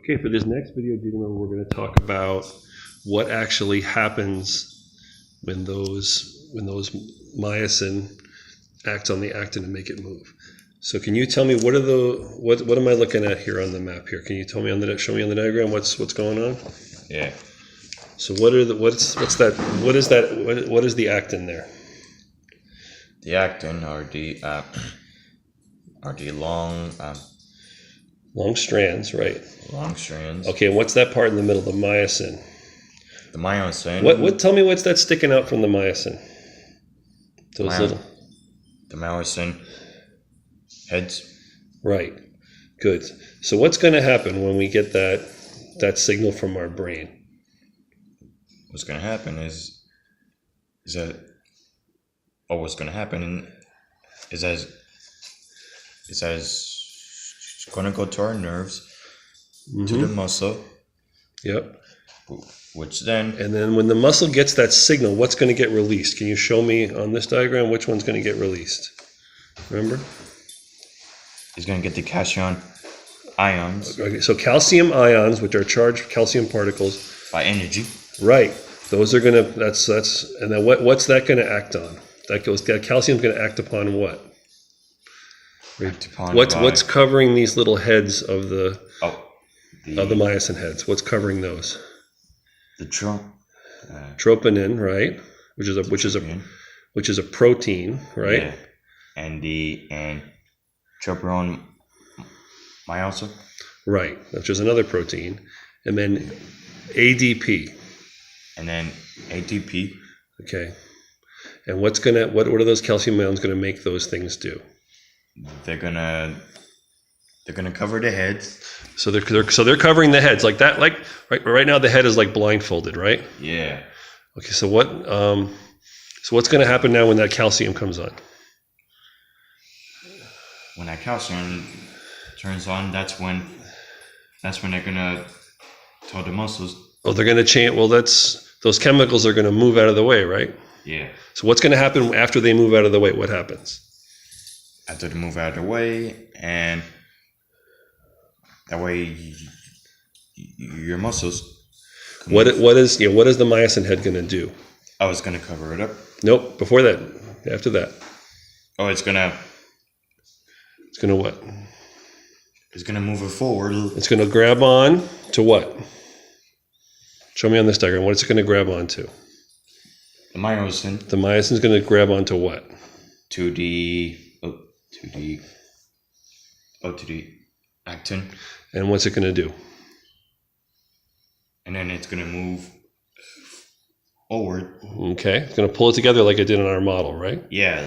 Okay, for this next video, do you remember we're going to talk about what actually happens when those myosin act on the actin and make it move. So can you tell me what am I looking at here on the map here? Can you tell me show me on the diagram what's going on? Yeah. So what is the actin there? The actin are the long strands, right? long strands. Okay, and what's that part in the middle, the myosin? The myosin. Tell me what's that sticking out from the myosin? The myosin heads. Right. Good. So what's going to happen when we get that signal from our brain? What's going to happen is it's going to go to our nerves, to the muscle. Yep. Which then... And then when the muscle gets that signal, what's going to get released? Can you show me on this diagram which one's going to get released? Remember? It's going to get the calcium ions. Okay, so calcium ions, which are charged calcium particles. By energy. Right. Those are going to, and then what's that going to act on? That calcium's going to act upon what? What's covering these little heads of the myosin heads? What's covering those? The troponin, right? Which is a protein, right? Yeah. And troponin myosin. Right, which is another protein, and then ADP. And then ATP. Okay. And what are those calcium ions going to make those things do? They're gonna cover the heads. So they're covering the heads like that. Like right now the head is like blindfolded, right? Yeah. Okay. So what's going to happen now when that calcium comes on? When that calcium turns on, that's when they're gonna tell the muscles. Oh, they're going to change. Well, those chemicals are going to move out of the way, right? Yeah. So what's going to happen after they move out of the way? What happens? After they move out of the way, and that way your muscles. What is the myosin head going to do? Oh, it's going to cover it up. Nope. Before that. After that. Oh, it's gonna what? It's gonna move it forward. It's gonna grab on to what? Show me on this diagram. What's it gonna grab onto? The myosin. The myosin's gonna grab onto what? To the actin. And what's it gonna do? And then it's gonna move forward. Okay. It's gonna pull it together like it did in our model, right? Yeah.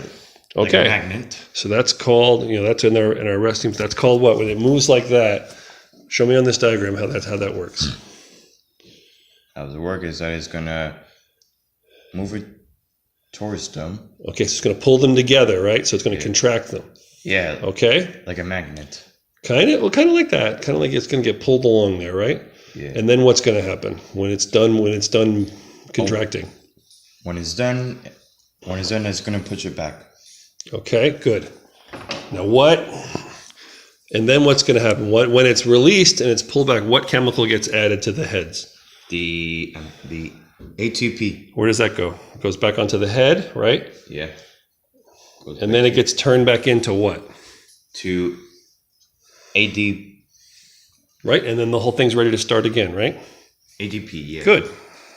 Okay. Like a magnet. So that's called, that's in our resting. That's called what? When it moves like that. Show me on this diagram how that works. How it works is that it's gonna move it towards them. Okay, so it's gonna pull them together, right? So it's gonna contract them. Yeah. Okay. Like a magnet. Kind of like that. Kind of like it's gonna get pulled along there, right? Yeah. And then what's gonna happen when it's done contracting? When it's done, it's gonna push it back. Okay, good. Now and then what's going to happen? When it's released and it's pulled back, what chemical gets added to the heads? The ATP. Where does that go? It goes back onto the head, right? Yeah. And then it gets turned back into what? To AD. Right, and then the whole thing's ready to start again, right? ADP, yeah. Good.